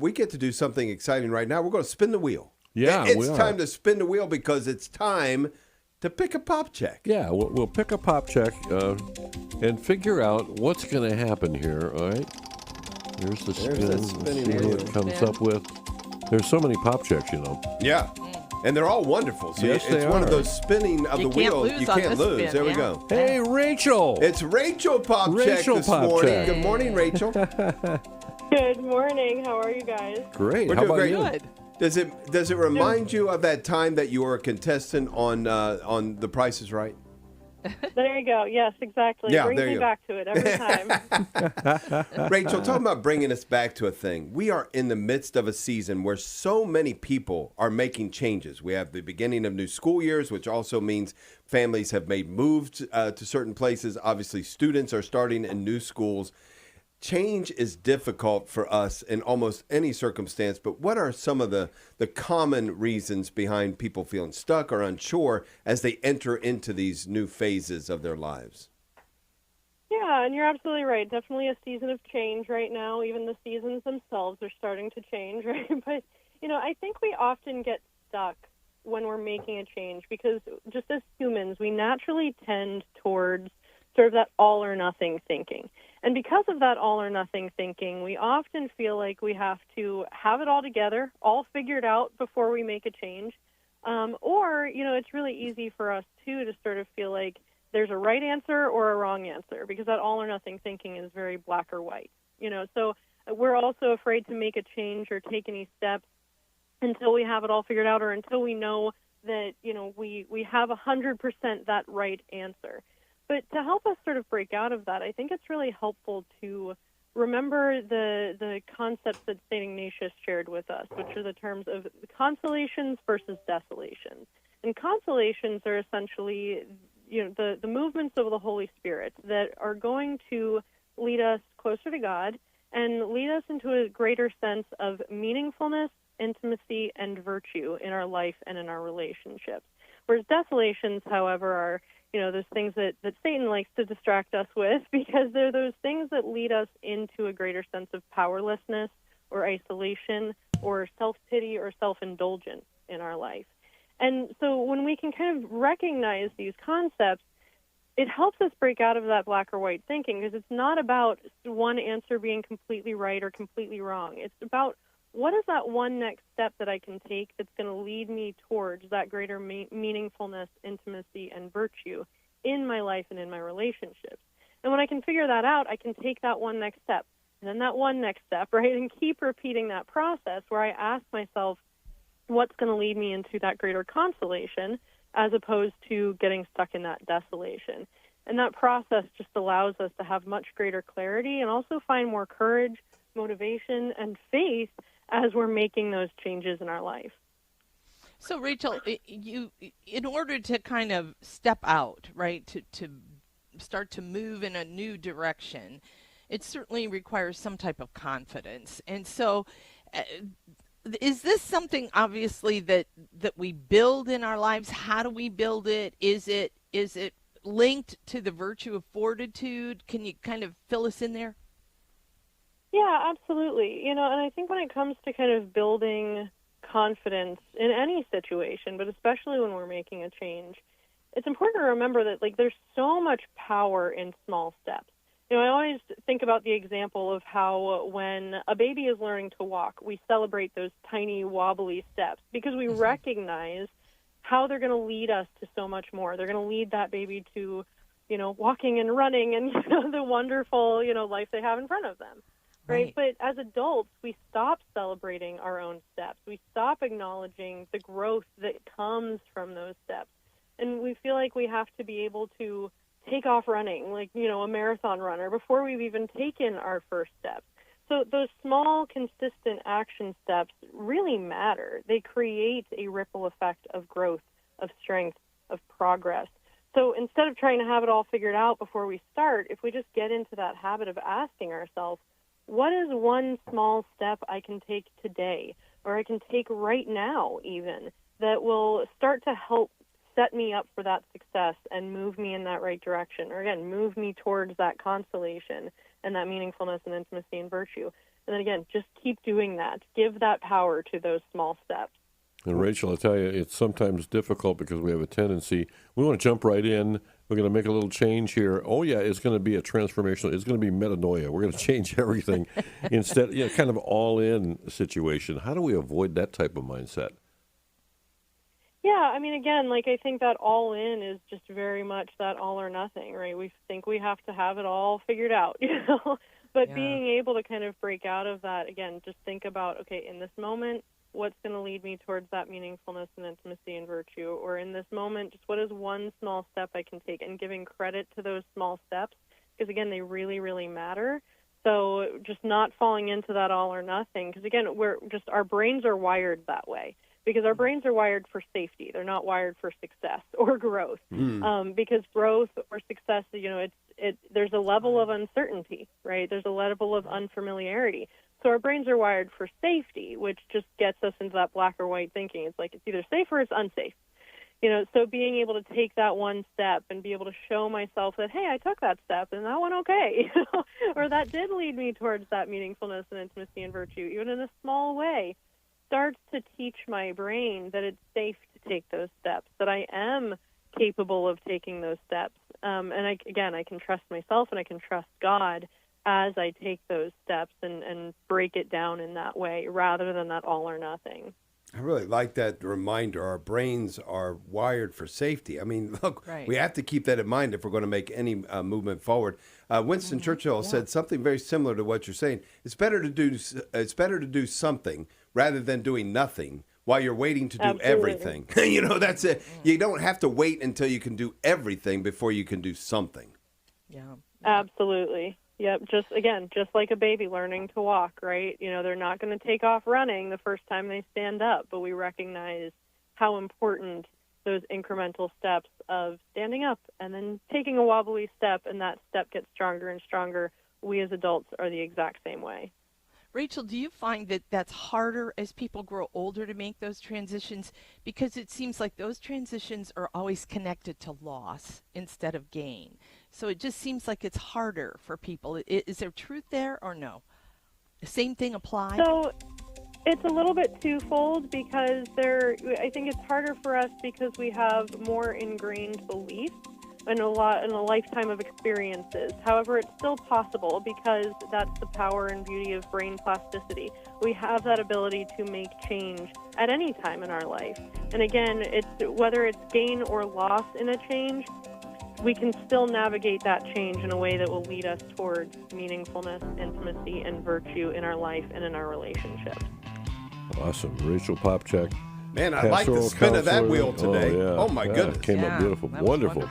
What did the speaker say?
We get to do something exciting right now. We're going to spin the wheel. Yeah, it's we are. time to spin the wheel because it's time to pick a Popcak. Yeah, we'll pick a Popcak and figure out what's going to happen here. All right. Here's the spin. that Let's spinning see wheel. what it comes up with. There's so many Popcaks, you know. Yeah. And they're all wonderful. So Yes, it's they one of are. those spinning of You the can't wheel. lose You on can't this lose. spin, There we yeah. go. Hey, Rachel. It's Rachel Popcak Rachel this morning. Popcak. Good morning, Rachel. Good morning. How are you guys? Great. We're How doing about great. you? Good. Does it remind you of that time that you were a contestant on The Price is Right? There you go. Yes, exactly. Yeah, Brings there me you go. back to it every time. Rachel, talking about bringing us back to a thing. We are in the midst of a season where so many people are making changes. We have the beginning of new school years, which also means families have made moves to certain places. Obviously, students are starting in new schools. Change is difficult for us in almost any circumstance, but what are some of the common reasons behind people feeling stuck or unsure as they enter into these new phases of their lives? Yeah, and you're absolutely right. Definitely a season of change right now. Even the seasons themselves are starting to change, right? But, I think we often get stuck when we're making a change because just as humans, we naturally tend towards sort of that all or nothing thinking. And because of that all or nothing thinking, we often feel like we have to have it all together, all figured out before we make a change. Or, it's really easy for us, too, to sort of feel like there's a right answer or a wrong answer because that all or nothing thinking is very black or white. So we're also afraid to make a change or take any steps until we have it all figured out or until we know that, we have 100% that right answer. But to help us sort of break out of that, I think it's really helpful to remember the concepts that St. Ignatius shared with us, which are the terms of consolations versus desolations. And consolations are essentially, the movements of the Holy Spirit that are going to lead us closer to God and lead us into a greater sense of meaningfulness, intimacy, and virtue in our life and in our relationships. Whereas desolations, however, are those things that Satan likes to distract us with because they're those things that lead us into a greater sense of powerlessness or isolation or self-pity or self-indulgence in our life. And so when we can kind of recognize these concepts, it helps us break out of that black or white thinking because it's not about one answer being completely right or completely wrong. It's about what is that one next step that I can take that's going to lead me towards that greater meaningfulness, intimacy, and virtue in my life and in my relationships? And when I can figure that out, I can take that one next step, and then that one next step, right, and keep repeating that process where I ask myself what's going to lead me into that greater consolation as opposed to getting stuck in that desolation. And that process just allows us to have much greater clarity and also find more courage, motivation, and faith as we're making those changes in our life. So, Rachel, you, in order to kind of step out, right, to start to move in a new direction, it certainly requires some type of confidence. And so, is this something, obviously, that we build in our lives? How do we build it? Is it linked to the virtue of fortitude? Can you kind of fill us in there? Yeah, absolutely. And I think when it comes to kind of building confidence in any situation, but especially when we're making a change, it's important to remember that, there's so much power in small steps. I always think about the example of how when a baby is learning to walk, we celebrate those tiny wobbly steps because we recognize how they're going to lead us to so much more. They're going to lead that baby to, walking and running and, the wonderful, life they have in front of them. Right. But as adults, we stop celebrating our own steps. We stop acknowledging the growth that comes from those steps. And we feel like we have to be able to take off running, like, a marathon runner, before we've even taken our first steps. So those small, consistent action steps really matter. They create a ripple effect of growth, of strength, of progress. So instead of trying to have it all figured out before we start, if we just get into that habit of asking ourselves, what is one small step I can take today, or I can take right now even, that will start to help set me up for that success and move me in that right direction, or again, move me towards that consolation and that meaningfulness and intimacy and virtue? And then again, just keep doing that. Give that power to those small steps. And Rachel, I tell you, it's sometimes difficult because we have a tendency, we want to jump right in. We're going to make a little change here. Oh, yeah, it's going to be a transformational, it's going to be metanoia. We're going to change everything instead, kind of all-in situation. How do we avoid that type of mindset? Yeah, I mean, again, like I think that all in is just very much that all or nothing, right? We think we have to have it all figured out, But being able to kind of break out of that, again, just think about, okay, in this moment, what's going to lead me towards that meaningfulness and intimacy and virtue? Or in this moment, just what is one small step I can take? And giving credit to those small steps, because, again, they really, really matter. So just not falling into that all or nothing, because, again, our brains are wired that way. Because our brains are wired for safety. They're not wired for success or growth. Because growth or success, there's a level of uncertainty, right? There's a level of unfamiliarity. So our brains are wired for safety, which just gets us into that black or white thinking. It's like it's either safe or it's unsafe. So being able to take that one step and be able to show myself that, hey, I took that step and that went okay, or that did lead me towards that meaningfulness and intimacy and virtue, even in a small way, starts to teach my brain that it's safe to take those steps, that I am capable of taking those steps. And I can trust myself and I can trust God as I take those steps and break it down in that way rather than that all or nothing. I really like that reminder. Our brains are wired for safety. I mean, look, we have to keep that in mind if we're going to make any movement forward. Winston Churchill said something very similar to what you're saying. It's better to do something rather than doing nothing while you're waiting to do everything. That's it. You don't have to wait until you can do everything before you can do something. Yeah. Absolutely. Yep. Just like a baby learning to walk, right? They're not going to take off running the first time they stand up, but we recognize how important those incremental steps of standing up and then taking a wobbly step, and that step gets stronger and stronger. We as adults are the exact same way. Rachel, do you find that that's harder as people grow older to make those transitions? Because it seems like those transitions are always connected to loss instead of gain. So it just seems like it's harder for people. Is there truth there or no? The same thing applies? So it's a little bit twofold because I think it's harder for us because we have more ingrained beliefs and a lifetime of experiences. However, it's still possible because that's the power and beauty of brain plasticity. We have that ability to make change at any time in our life. And again, whether it's gain or loss in a change, we can still navigate that change in a way that will lead us towards meaningfulness, intimacy, and virtue in our life and in our relationships. Awesome. Rachel Popcak. Man, I like the spin of that wheel today. Oh, yeah. Oh my goodness. Came up beautiful. Wonderful.